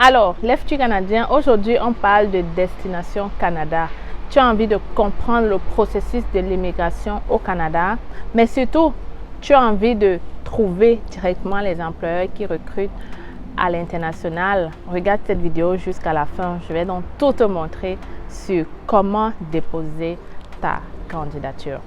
Alors, Lève-tu Canadien, aujourd'hui on parle de Destination Canada. Tu as envie de comprendre le processus de l'immigration au Canada, mais surtout, tu as envie de trouver directement les employeurs qui recrutent à l'international. Regarde cette vidéo jusqu'à la fin. Je vais donc tout te montrer sur comment déposer ta candidature.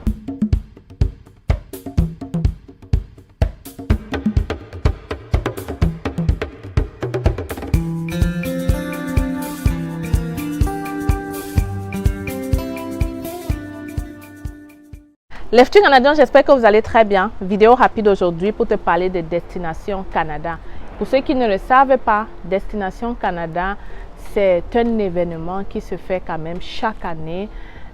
Lève-tu Canadien, j'espère que vous allez très bien. Vidéo rapide aujourd'hui pour te parler de Destination Canada. Pour ceux qui ne le savent pas, Destination Canada, c'est un événement qui se fait quand même chaque année.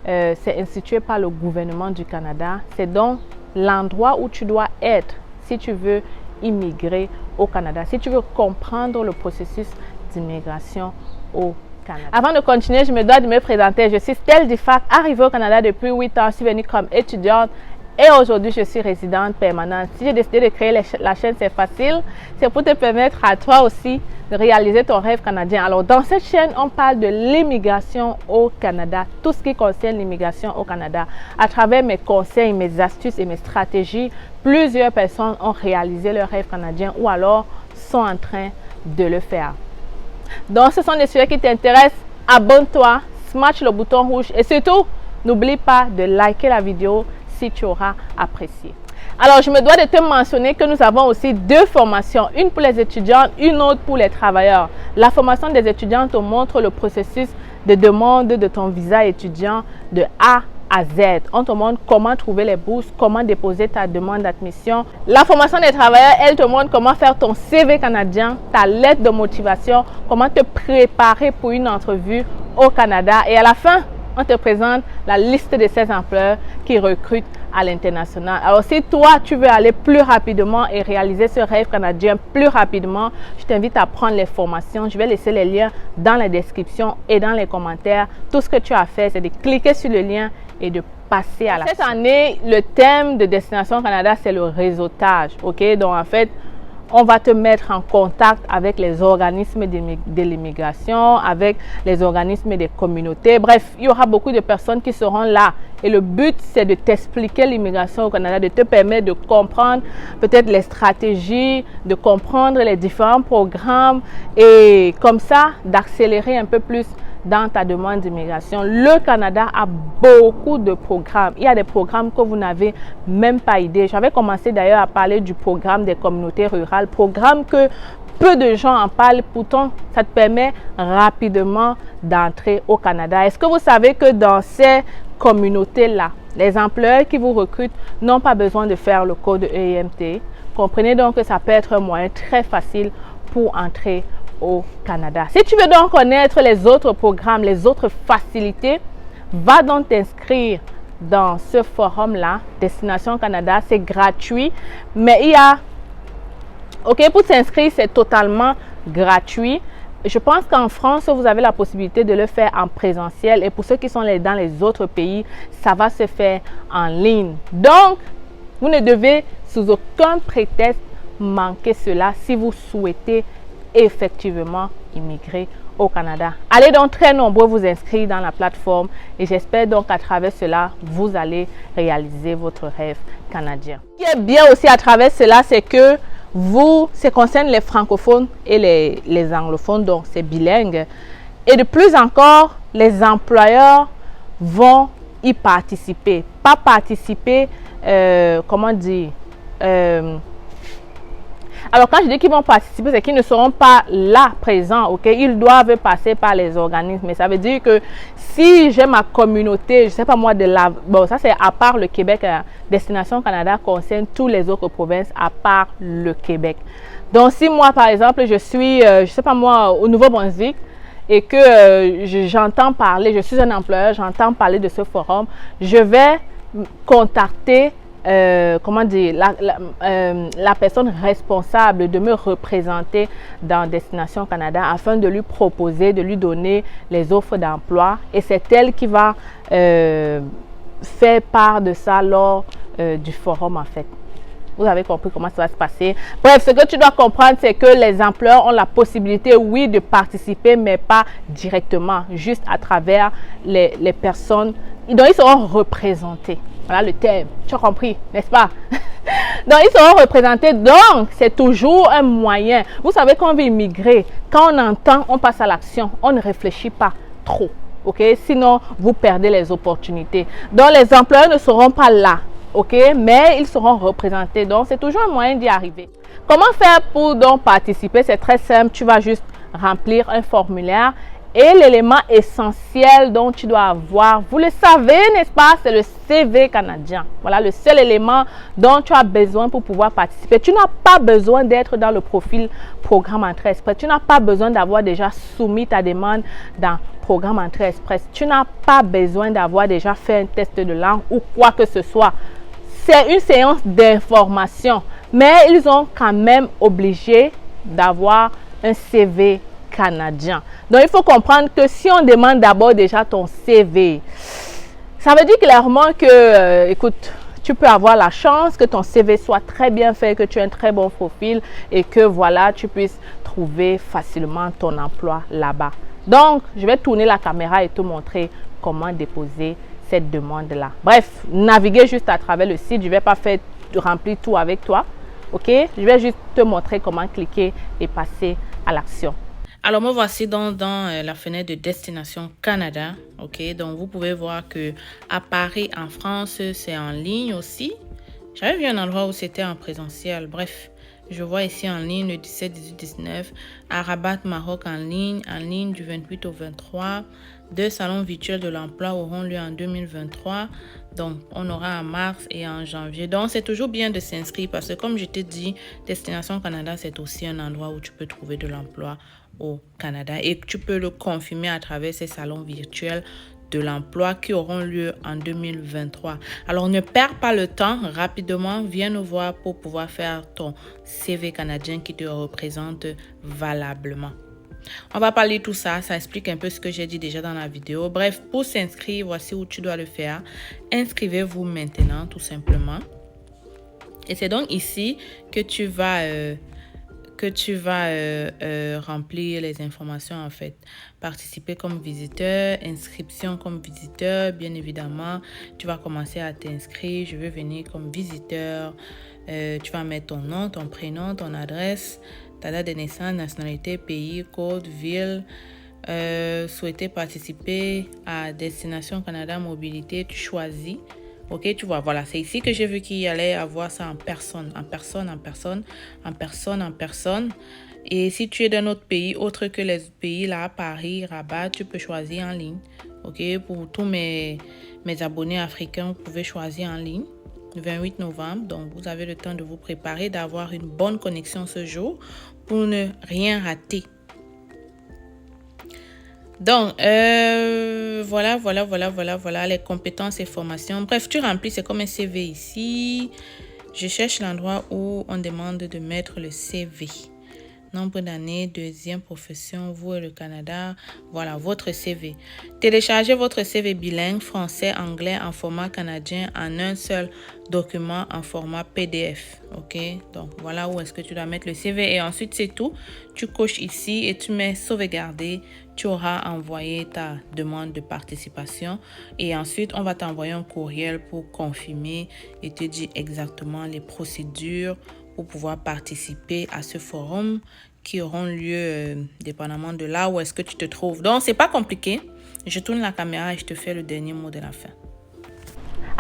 C'est institué par le gouvernement du Canada. C'est donc l'endroit où tu dois être si tu veux immigrer au Canada, si tu veux comprendre le processus d'immigration au Canada. Avant de continuer, je me dois de me présenter. Je suis Stell Difac, arrivée au Canada depuis 8 ans. Je suis venue comme étudiante et aujourd'hui, je suis résidente permanente. Si j'ai décidé de créer la chaîne, c'est facile. C'est pour te permettre à toi aussi de réaliser ton rêve canadien. Alors, dans cette chaîne, on parle de l'immigration au Canada, tout ce qui concerne l'immigration au Canada. À travers mes conseils, mes astuces et mes stratégies, plusieurs personnes ont réalisé leur rêve canadien ou alors sont en train de le faire. Donc, ce sont des sujets qui t'intéressent. Abonne-toi, smash le bouton rouge et surtout, n'oublie pas de liker la vidéo si tu auras apprécié. Alors, je me dois de te mentionner que nous avons aussi deux formations, une pour les étudiants, une autre pour les travailleurs. La formation des étudiants te montre le processus de demande de ton visa étudiant de A à Z. On te montre comment trouver les bourses, comment déposer ta demande d'admission. La formation des travailleurs, elle te montre comment faire ton CV canadien, ta lettre de motivation, comment te préparer pour une entrevue au Canada. Et à la fin, on te présente la liste de ces employeurs qui recrutent à l'international. Alors, si toi, tu veux aller plus rapidement et réaliser ce rêve canadien plus rapidement, je t'invite à prendre les formations. Je vais laisser les liens dans la description et dans les commentaires. Tout ce que tu as à faire, c'est de cliquer sur le lien et de passer à la suite. Cette année, le thème de Destination Canada, c'est le réseautage. OK? Donc, en fait, on va te mettre en contact avec les organismes de l'immigration, avec les organismes des communautés. Bref, il y aura beaucoup de personnes qui seront là. Et le but, c'est de t'expliquer l'immigration au Canada, de te permettre de comprendre peut-être les stratégies, de comprendre les différents programmes et comme ça, d'accélérer un peu plus dans ta demande d'immigration. Le Canada a beaucoup de programmes. Il y a des programmes que vous n'avez même pas idée. J'avais commencé d'ailleurs à parler du programme des communautés rurales, programme que peu de gens en parlent. Pourtant, ça te permet rapidement d'entrer au Canada. Est-ce que vous savez que dans ces communautés-là, les employeurs qui vous recrutent n'ont pas besoin de faire le code EMT? Comprenez donc que ça peut être un moyen très facile pour entrer au Canada. Si tu veux donc connaître les autres programmes, les autres facilités, va donc t'inscrire dans ce forum-là, Destination Canada. C'est gratuit, mais il y a... OK, pour t'inscrire, c'est totalement gratuit. Je pense qu'en France, vous avez la possibilité de le faire en présentiel et pour ceux qui sont dans les autres pays, ça va se faire en ligne. Donc, vous ne devez sous aucun prétexte manquer cela si vous souhaitez effectivement immigrer au Canada. Allez donc très nombreux vous inscrire dans la plateforme et j'espère donc qu'à travers cela, vous allez réaliser votre rêve canadien. Ce qui est bien aussi à travers cela, c'est que ça concerne les francophones et les anglophones, donc c'est bilingue. Et de plus encore, les employeurs vont y participer. Pas participer, comment dire, alors, quand je dis qu'ils vont participer, c'est qu'ils ne seront pas là, présents, ok? Ils doivent passer par les organismes. Mais ça veut dire que si j'ai ma communauté, je ne sais pas moi, bon, ça c'est à part le Québec, Destination Canada concerne toutes les autres provinces à part le Québec. Donc, si moi, par exemple, je suis, je ne sais pas moi, au Nouveau-Brunswick, et que j'entends parler, je suis un employeur, j'entends parler de ce forum, je vais contacter comment dire, la personne responsable de me représenter dans Destination Canada afin de lui proposer, de lui donner les offres d'emploi. Et c'est elle qui va faire part de ça lors du forum en fait. Vous avez compris comment ça va se passer. Bref, ce que tu dois comprendre, c'est que les employeurs ont la possibilité, oui, de participer, mais pas directement, juste à travers les personnes. Donc, ils seront représentés. Voilà le terme. Tu as compris, n'est-ce pas? Donc, ils seront représentés. Donc, c'est toujours un moyen. Vous savez, quand on veut immigrer, quand on entend, on passe à l'action. On ne réfléchit pas trop. OK? Sinon, vous perdez les opportunités. Donc, les employeurs ne seront pas là. OK? Mais ils seront représentés. Donc, c'est toujours un moyen d'y arriver. Comment faire pour donc participer? C'est très simple. Tu vas juste remplir un formulaire. Et l'élément essentiel dont tu dois avoir, vous le savez, n'est-ce pas, c'est le CV canadien. Voilà le seul élément dont tu as besoin pour pouvoir participer. Tu n'as pas besoin d'être dans le profil Programme Entrée Express. Tu n'as pas besoin d'avoir déjà soumis ta demande dans Programme Entrée Express. Tu n'as pas besoin d'avoir déjà fait un test de langue ou quoi que ce soit. C'est une séance d'information, mais ils sont quand même obligés d'avoir un CV canadien. Donc, il faut comprendre que si on demande d'abord déjà ton CV, ça veut dire clairement que, écoute, tu peux avoir la chance que ton CV soit très bien fait, que tu aies un très bon profil et que, voilà, tu puisses trouver facilement ton emploi là-bas. Donc, je vais tourner la caméra et te montrer comment déposer cette demande-là. Bref, naviguer juste à travers le site. Je ne vais pas faire remplir tout avec toi. OK? Je vais juste te montrer comment cliquer et passer à l'action. Alors, me voici dans la fenêtre de Destination Canada. OK, donc vous pouvez voir que à Paris, en France, c'est en ligne aussi. J'avais vu un endroit où c'était en présentiel. Bref, je vois ici en ligne le 17, 18, 19. À Rabat, Maroc, en ligne du 28 au 23. 2 salons virtuels de l'emploi auront lieu en 2023. Donc, on aura en mars et en janvier. Donc, c'est toujours bien de s'inscrire parce que comme je t'ai dit, Destination Canada, c'est aussi un endroit où tu peux trouver de l'emploi au Canada. Et tu peux le confirmer à travers ces salons virtuels de l'emploi qui auront lieu en 2023. Alors, ne perds pas le temps. Rapidement, viens nous voir pour pouvoir faire ton CV canadien qui te représente valablement. On va parler de tout ça. Ça explique un peu ce que j'ai dit déjà dans la vidéo. Bref, pour s'inscrire, voici où tu dois le faire. Inscrivez-vous maintenant, tout simplement. Et c'est donc ici que tu vas remplir les informations en fait. Participer comme visiteur, inscription comme visiteur, bien évidemment. Tu vas commencer à t'inscrire. Je veux venir comme visiteur. Tu vas mettre ton nom, ton prénom, ton adresse, ta date de naissance, nationalité, pays, code, ville. Souhaiter participer à Destination Canada Mobilité, tu choisis. Ok, tu vois, voilà, c'est ici que j'ai vu qu'il y allait avoir ça en personne. Et si tu es d'un autre pays, autre que les pays là, Paris, Rabat, tu peux choisir en ligne. Ok, pour tous mes abonnés africains, vous pouvez choisir en ligne. Le 28 novembre, donc vous avez le temps de vous préparer, d'avoir une bonne connexion ce jour pour ne rien rater. Donc, voilà les compétences et formations. Bref, tu remplis, c'est comme un CV ici. Je cherche l'endroit où on demande de mettre le CV. Nombre d'années, deuxième profession, vous et le Canada. Voilà, votre CV. Téléchargez votre CV bilingue, français, anglais, en format canadien, en un seul document, en format PDF. OK? Donc, voilà où est-ce que tu dois mettre le CV. Et ensuite, c'est tout. Tu coches ici et tu mets sauvegarder. Tu auras envoyé ta demande de participation. Et ensuite, on va t'envoyer un courriel pour confirmer et te dire exactement les procédures pour pouvoir participer à ce forum qui auront lieu dépendamment de là où est-ce que tu te trouves. Donc, c'est pas compliqué. Je tourne la caméra et je te fais le dernier mot de la fin.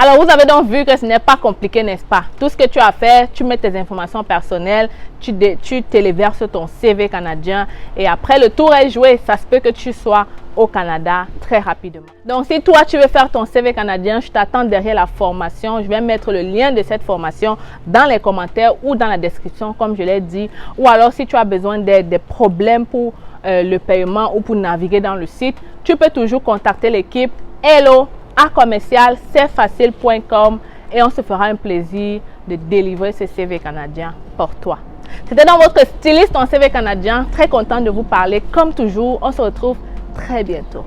Alors, vous avez donc vu que ce n'est pas compliqué, n'est-ce pas? Tout ce que tu as fait, tu mets tes informations personnelles, tu téléverses ton CV canadien et après, le tour est joué. Ça se peut que tu sois au Canada très rapidement. Donc, si toi, tu veux faire ton CV canadien, je t'attends derrière la formation. Je vais mettre le lien de cette formation dans les commentaires ou dans la description, comme je l'ai dit. Ou alors, si tu as besoin d'aide, des problèmes pour le paiement ou pour naviguer dans le site, tu peux toujours contacter l'équipe hello@commercial-cfacile.com et on se fera un plaisir de délivrer ce CV canadien pour toi. C'était donc votre styliste en CV canadien. Très content de vous parler. Comme toujours, on se retrouve très bientôt.